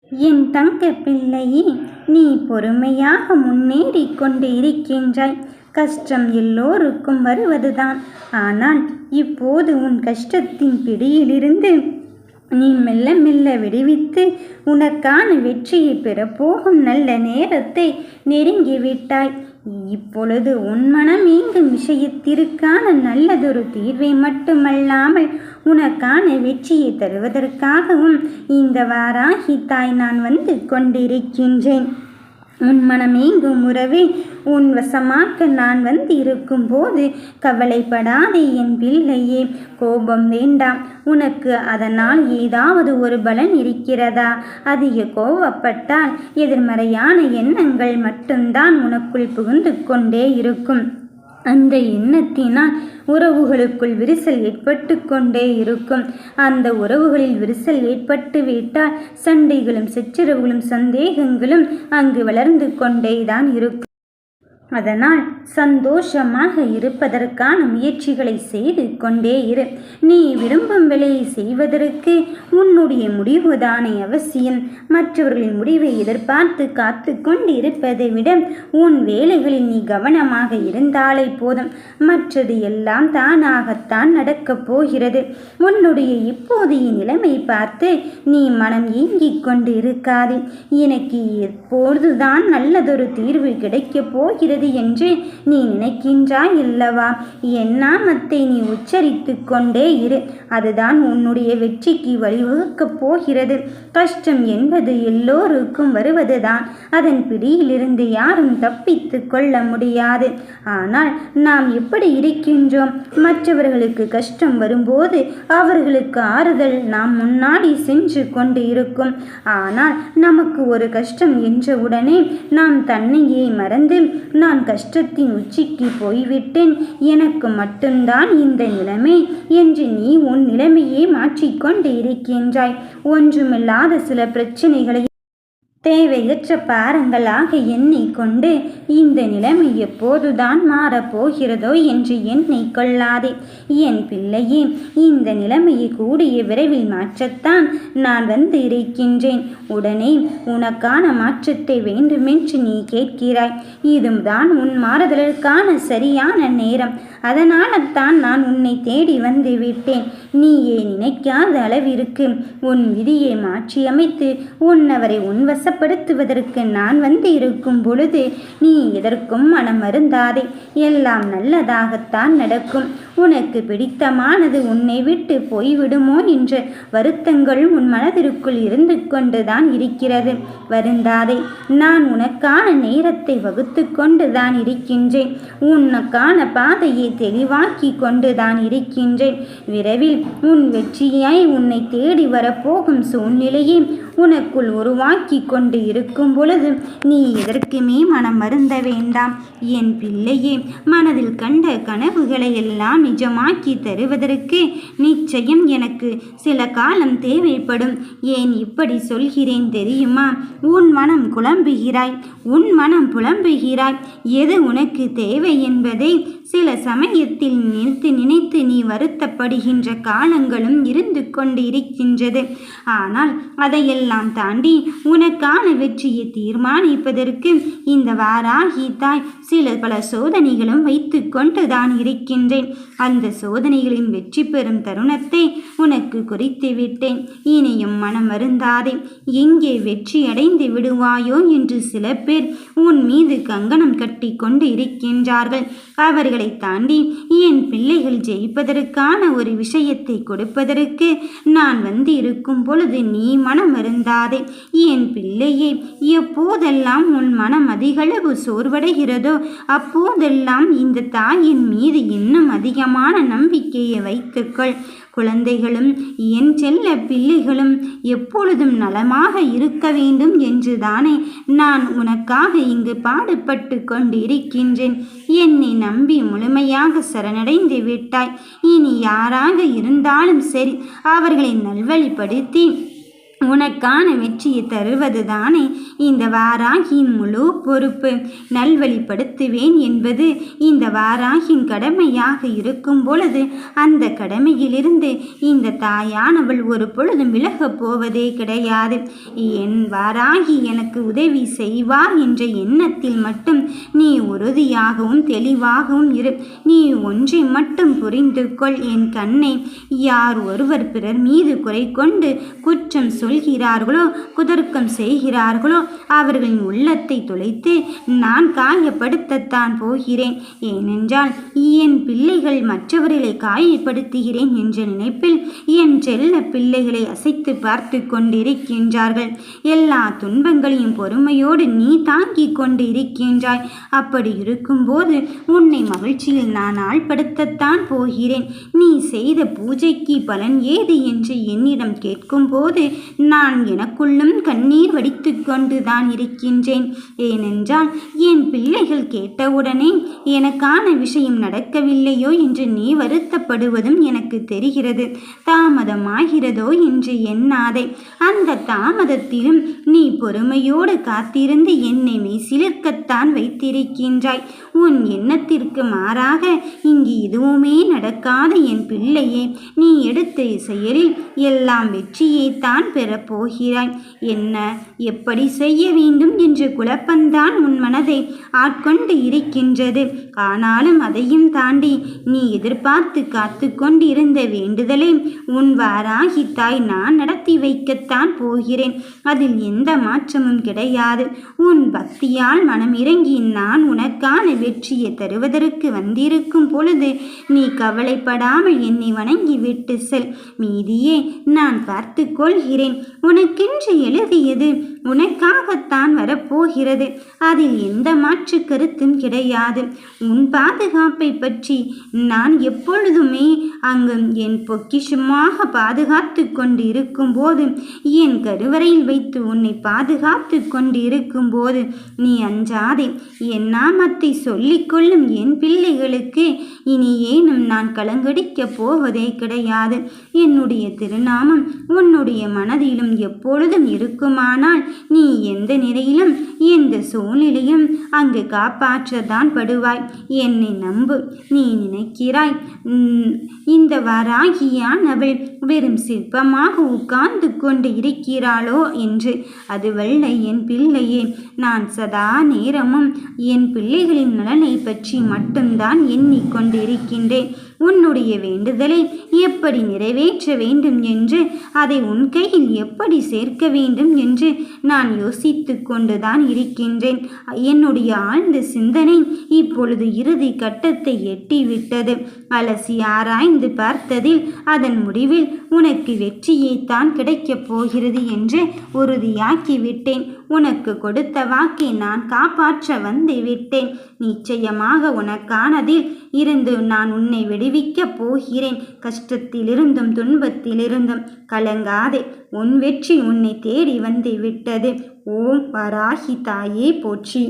என் தங்க பிள்ளையே, நீ பொறுமையாக முன்னேறி கொண்டு இருக்கின்றாய். கஷ்டம் எல்லோருக்கும் வருவதுதான். ஆனால் இப்போது உன் கஷ்டத்தின் பிடியிலிருந்து நீ மெல்ல மெல்ல விடுவித்து உனக்கான வெற்றியை பெறப்போகும் நல்ல நேரத்தை நெருங்கிவிட்டாய். இப்பொழுது உன் மனம் இயங்கும் விஷயத்திற்கான நல்லதொரு தீர்வை மட்டுமல்லாமல் உனக்கான வெற்றியை தருவதற்காகவும் இந்த வாராகி தாய் நான் வந்து கொண்டிருக்கின்றேன். உன் மனமேங்கும் உறவை உன் வசமாக்க நான் வந்து இருக்கும்போது கவலைப்படாதே என் பிள்ளையே. கோபம் வேண்டாம். உனக்கு அதனால் ஏதாவது ஒரு பலன் இருக்கிறதா? அதிக கோபப்பட்டால் எதிர்மறையான எண்ணங்கள் மட்டும்தான் உனக்குள் புகுந்து கொண்டே இருக்கும். அந்த எண்ணத்தினால் உறவுகளுக்குள் விரிசல் ஏற்பட்டு கொண்டே இருக்கும். அந்த உறவுகளில் விரிசல் ஏற்பட்டு விட்டால் சண்டைகளும் சச்சரவுகளும் சந்தேகங்களும் அங்கு வளர்ந்து கொண்டேதான் இருக்கும். அதனால் சந்தோஷமாக இருப்பதற்கான முயற்சிகளை செய்து கொண்டே இரு. நீ விரும்பும் வேலையை செய்வதற்கு உன்னுடைய முடிவுதானே அவசியம். மற்றவர்களின் முடிவை எதிர்பார்த்து காத்து கொண்டு இருப்பதை விட உன் வேலைகளில் நீ கவனமாக இருந்தாலே போதும். மற்றது எல்லாம் தானாகத்தான் நடக்கப் போகிறது. உன்னுடைய இப்போதைய நிலைமை பார்த்து நீ மனம் ஏங்கிக் கொண்டு இருக்காதே. எனக்கு எப்போதுதான் நல்லதொரு தீர்வு கிடைக்கப் போகிறது என்று நீ நினைக்கின்றாய் அல்லவா? என் நாமத்தை நீ உச்சரித்து கொண்டே இரு. அதுதான் உன்னுடைய வெற்றிக்கு வழிவகுக்கப் போகிறது. கஷ்டம் என்பது எல்லோருக்கும் வருவதுதான். அதன் பிடியிலிருந்து யாரும் தப்பித்து கொள்ள முடியாது. ஆனால் நாம் எப்படி இருக்கின்றோம்? மற்றவர்களுக்கு கஷ்டம் வரும்போது அவர்களுக்கு ஆறுதல் நாம் முன்னாடி சென்று கொண்டு இருக்கும். ஆனால் நமக்கு ஒரு கஷ்டம் என்றவுடனே நாம் தன்னையே மறந்து நான் கஷ்டத்தின் உச்சிக்கு போய்விட்டேன், எனக்கு மட்டும்தான் இந்த நிலைமை என்று நீ உன் நிலைமையை மாற்றிக்கொண்டு இருக்கின்றாய். ஒன்றுமில்லாத சில பிரச்சனைகளை தேவையற்ற பாரங்களாக எண்ணிக்கொண்டு இந்த நிலைமை எப்போதுதான் மாறப்போகிறதோ என்று எண்ணிக்கொள்ளாதே என் பிள்ளையே. இந்த நிலைமையை கூடிய விரைவில் மாற்றத்தான் நான் வந்து இருக்கின்றேன். உடனே உனக்கான மாற்றத்தை வேண்டுமென்று நீ கேட்கிறாய். இதுதான் உன் மாறுதலுக்கான சரியான நேரம். அதனால்தான் நான் உன்னை தேடி வந்து விட்டேன். நீயே நினைக்காத அளவிற்கு உன் விதியை மாற்றியமைத்து உன்னவரை உன்வசப்படுத்துவதற்கு நான் வந்து இருக்கும் பொழுது நீ எதற்கும் மனம் வருந்தாதே. எல்லாம் நல்லதாகத்தான் நடக்கும். உனக்கு பிடித்தமானது உன்னை விட்டு போய்விடுமோ என்ற வருத்தங்கள் உன் மனதிற்குள் இருந்து கொண்டுதான் இருக்கிறது. வருந்தாதே. நான் உனக்கான நேரத்தை வகுத்து கொண்டுதான் இருக்கின்றேன். உனக்கான பாதையை தெளிவாக்கி கொண்டுதான் இருக்கின்றேன். விரைவில் உன் வெற்றியாய் உன்னை தேடி வரப்போகும் சூழ்நிலையை உனக்குள் உருவாக்கி கொண்டு இருக்கும் பொழுது நீ எதற்குமே மனம் வருந்த வேண்டாம் என் பிள்ளையே. மனதில் கண்ட கனவுகளை எல்லாம் நிஜமாக்கி தருவதற்கு நிச்சயம் எனக்கு சில காலம் தேவைப்படும். ஏன் இப்படி சொல்கிறேன் தெரியுமா? உன் மனம் குழம்புகிறாய், உன் மனம் புலம்புகிறாய். எது உனக்கு தேவை என்பதை சில சமயத்தில் நினைத்து நீ வருத்தப்படுகின்ற காலங்களும் இருந்து கொண்டு இருக்கின்றது. ஆனால் அதையெல்லாம் தாண்டி உனக்கான வெற்றியை தீர்மானிப்பதற்கு இந்த வாராகி தாய் பல சோதனைகளும் வைத்து கொண்டுதான் இருக்கின்றேன். அந்த சோதனைகளின் வெற்றி பெறும் தருணத்தை உனக்கு குறித்து விட்டேன். இனியும் மனம் வருந்தாதே. எங்கே வெற்றி அடைந்து விடுவாயோ என்று சில பேர் உன் மீது கங்கணம் கட்டி கொண்டு இருக்கின்றார்கள். அவர்களை தாண்டி என் பிள்ளைகள் ஜெயிப்பதற்கான ஒரு விஷயத்தை கொடுப்பதற்கு நான் வந்து இருக்கும் பொழுது நீ மனம் வருந்தாதே என் பிள்ளையே. எப்போதெல்லாம் உன் மனம் அதிகளவு சோர்வடைகிறதோ அப்போதெல்லாம் இந்த தாயின் மீது இன்னும் அதிகமான நம்பிக்கையை வைத்துக்கொள். குழந்தைகளும் என் செல்ல பிள்ளைகளும் எப்பொழுதும் நலமாக இருக்க வேண்டும் என்றுதானே நான் உனக்காக இங்கு பாடுபட்டு கொண்டிருக்கின்றேன். என்னை நம்பி முழுமையாக சரணடைந்து விட்டாய். இனி யாராக இருந்தாலும் சரி அவர்களை நல்வழிப்படுத்தி உனக்கான வெற்றியை தருவதுதானே இந்த வாராகியின் முழு பொறுப்பு. நல்வழிப்படுத்துவேன் என்பது இந்த வாராகியின் கடமையாக இருக்கும் பொழுது அந்த கடமையிலிருந்து இந்த தாயானவள் ஒரு பொழுதும் விலகப் போவதே கிடையாது. என் வாராகி எனக்கு உதவி செய்வார் என்ற எண்ணத்தில் மட்டும் நீ உறுதியாகவும் தெளிவாகவும் இரு. நீ ஒன்றை மட்டும் புரிந்து கொள் என் கண்ணை. யார் ஒருவர் பிறர் மீது குறை கொண்டு குற்றம் சொல்கிறார்களோ குதர்க்கம் செய்கிறார்களோ அவர்களின் உள்ளத்தை துளைத்து நான் காயப்படுத்தத்தான் போகிறேன். ஏனென்றால் என் பிள்ளைகள் மற்றவர்களை காயப்படுத்துகிறேன் என்ற நினைப்பில் என் செல்ல பிள்ளைகளை அசைத்து பார்த்து கொண்டிருக்கின்றார்கள். எல்லா துன்பங்களையும் பொறுமையோடு நீ தாங்கிக் கொண்டு இருக்கின்றாய். அப்படி இருக்கும்போது உன்னை மகிழ்ச்சியில் நான் ஆழ்படுத்தத்தான் போகிறேன். நீ செய்த பூஜைக்கு பலன் ஏது என்று என்னிடம் கேட்கும் போது நான் எனக்குள்ளும் கண்ணீர் வடித்து கொண்டுதான் இருக்கின்றேன். ஏனென்றால் என் பிள்ளைகள் கேட்டவுடனே எனக்கான விஷயம் நடக்கவில்லையோ என்று நீ வருத்தப்படுவதும் எனக்கு தெரிகிறது. தாமதமாகிறதோ என்று எண்ணாதே. அந்த தாமதத்திலும் நீ பொறுமையோடு காத்திருந்து என்னை மெய்சிலிர்க்கத்தான் வைத்திருக்கின்றாய். உன் எண்ணத்திற்கு மாறாக இங்கு எதுவுமே நடக்காத என் பிள்ளையே, நீ எடுத்த செயலில் எல்லாம் வெற்றியைத்தான் பெறப்போகிறாய். என்ன எப்படி செய்ய வேண்டும் என்ற குழப்பந்தான் உன் மனதை ஆட்கொண்டு இருக்கின்றது. ஆனாலும் அதையும் தாண்டி நீ எதிர்பார்த்து காத்து கொண்டிருந்த வேண்டுதலை உன் வாராகி தாய் நான் நடத்தி வைக்கத்தான் போகிறேன். அதில் எந்த மாற்றமும் கிடையாது. உன் பக்தியால் மனம் இறங்கி நான் உனக்கான வெற்றியை தருவதற்கு வந்திருக்கும் பொழுது நீ கவலைப்படாமல் என்னை வணங்கி விட்டு செல். மீதியே நான் பார்த்து கொள்கிறேன். உனக்கென்று எழுதியது உனக்காகத்தான் வரப்போகிறது. அதில் எந்த மாற்று கருத்தும் கிடையாது. உன் பாதுகாப்பை பற்றி நான் எப்பொழுதுமே அங்கு என் பொக்கிஷமாக பாதுகாத்து கொண்டு இருக்கும் போது, என் கருவறையில் வைத்து உன்னை பாதுகாத்து கொண்டு இருக்கும் போது நீ அஞ்சாதே. என் நாமத்தை சொல்லிக்கொள்ளும் என் பிள்ளைகளுக்கு இனி ஏனும் நான் கலங்கடிக்கப் போவதே கிடையாது. என்னுடைய திருநாமம் உன்னுடைய மனதிலும் எப்பொழுதும் இருக்குமானால் நீ எந்த நிலையிலும் எந்த சூழ்நிலையும் அங்கு காப்பாற்றத்தான் படுவாய். என்னை நம்பு. நீ நினைக்கிறாய் இந்த வாராகியானவள் வெறும் சிற்பமாக உட்கார்ந்து கொண்டு இருக்கிறாளோ என்று. அதுவல்ல என் பிள்ளையே. நான் சதா நேரமும் என் பிள்ளைகளின் நலனை பற்றி மட்டும்தான் எண்ணிக்கொண்டு இருக்கின்றேன். உன்னுடைய வேண்டுதலை எப்படி நிறைவேற்ற வேண்டும் என்று, அதை உன் கையில் எப்படி சேர்க்க வேண்டும் என்று நான் யோசித்து கொண்டுதான் இருக்கின்றேன். என்னுடைய ஆழ்ந்த சிந்தனை இப்பொழுது இறுதி கட்டத்தை எட்டிவிட்டது. அலசி ஆராய்ந்து பார்த்ததில் அதன் முடிவில் உனக்கு வெற்றியைத்தான் கிடைக்கப் போகிறது என்று உறுதியாக்கிவிட்டேன். உனக்கு கொடுத்த வாக்கை நான் காப்பாற்ற வந்து விட்டேன். நிச்சயமாக உனக்கானதில் இருந்து நான் உன்னை விடுவிக்கப் போகிறேன். கஷ்டத்திலிருந்தும் துன்பத்திலிருந்தும் கலங்காதே. உன் வெற்றி உன்னை தேடி வந்து விட்டது. ஓம் வராகி தாயே போற்றி.